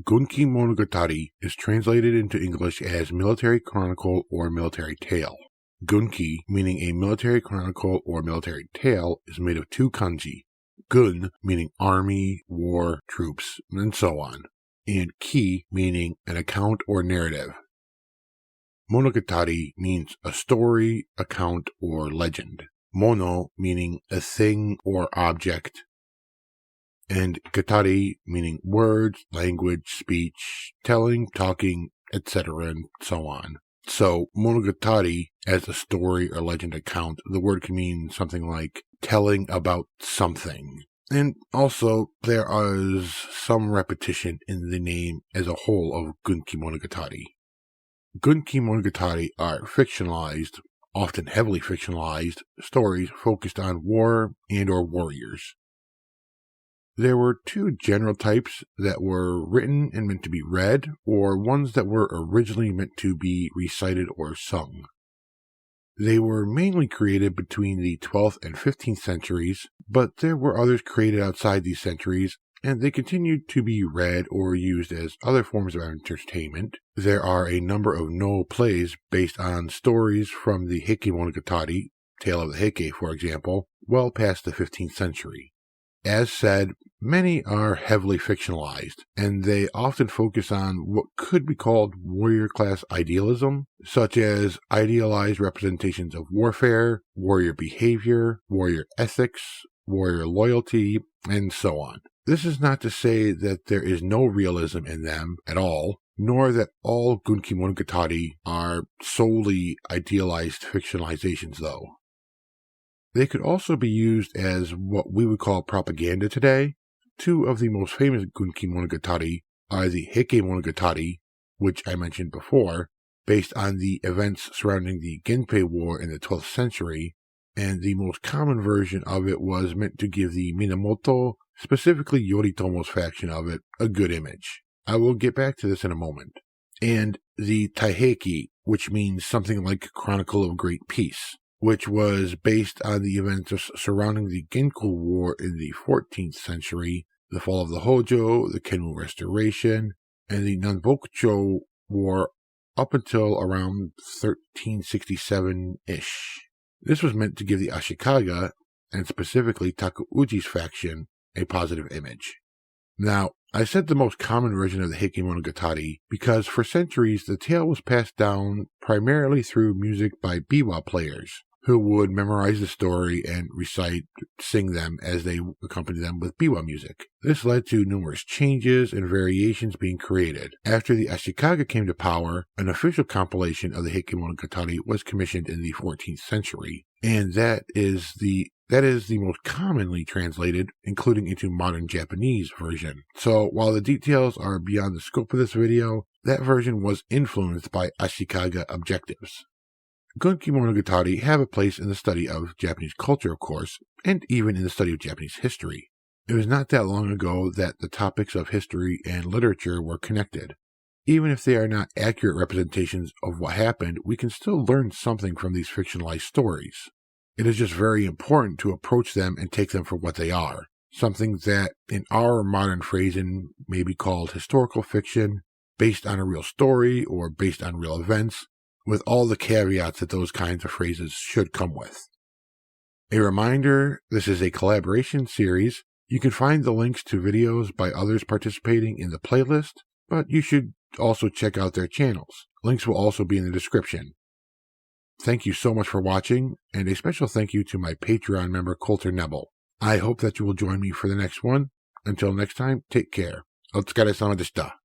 Gunki Monogatari is translated into English as military chronicle or military tale. Gunki, meaning a military chronicle or military tale, is made of two kanji. Gun, meaning army, war, troops, and so on. And ki, meaning an account or narrative. Monogatari means a story, account, or legend. Mono, meaning a thing or object. And gatari, meaning words, language, speech, telling, talking, etc., and so on. So, monogatari, as a story or legend account, the word can mean something like telling about something. And also, there is some repetition in the name as a whole of Gunki Monogatari. Gunki Monogatari are fictionalized, often heavily fictionalized, stories focused on war and or warriors. There were two general types that were written and meant to be read, or ones that were originally meant to be recited or sung. They were mainly created between the 12th and 15th centuries, but there were others created outside these centuries, and they continued to be read or used as other forms of entertainment. There are a number of no plays based on stories from the Heike Monogatari, Tale of the Heike, for example, well past the 15th century. As said, many are heavily fictionalized, and they often focus on what could be called warrior class idealism, such as idealized representations of warfare, warrior behavior, warrior ethics, warrior loyalty, and so on. This is not to say that there is no realism in them at all, nor that all Gunki Monogatari are solely idealized fictionalizations, though. They could also be used as what we would call propaganda today. Two of the most famous Gunki Monogatari are the Heike Monogatari, which I mentioned before, based on the events surrounding the Genpei War in the 12th century, and the most common version of it was meant to give the Minamoto, specifically Yoritomo's faction of it, a good image. I will get back to this in a moment. And the Taiheki, which means something like Chronicle of Great Peace, which was based on the events surrounding the Genko War in the 14th century, the fall of the Hojo, the Kenmu Restoration, and the Nanbokucho War up until around 1367-ish. This was meant to give the Ashikaga, and specifically Takeuji's faction, a positive image. Now, I said the most common version of the Heike Monogatari because for centuries the tale was passed down primarily through music by biwa players, who would memorize the story and sing them as they accompany them with biwa music. This led to numerous changes and variations being created. After the Ashikaga came to power, an official compilation of the Heike Monogatari was commissioned in the 14th century, and that is the most commonly translated, including into modern Japanese version. So while the details are beyond the scope of this video, that version was influenced by Ashikaga objectives. Gunki Monogatari have a place in the study of Japanese culture, of course, and even in the study of Japanese history. It was not that long ago that the topics of history and literature were connected. Even if they are not accurate representations of what happened, we can still learn something from these fictionalized stories. It is just very important to approach them and take them for what they are, something that, in our modern phrasing, may be called historical fiction, based on a real story or based on real events, with all the caveats that those kinds of phrases should come with. A reminder, this is a collaboration series. You can find the links to videos by others participating in the playlist, but you should also check out their channels. Links will also be in the description. Thank you so much for watching, and a special thank you to my Patreon member Coulter Nebel. I hope that you will join me for the next one. Until next time, take care. Otsukare-sama deshita.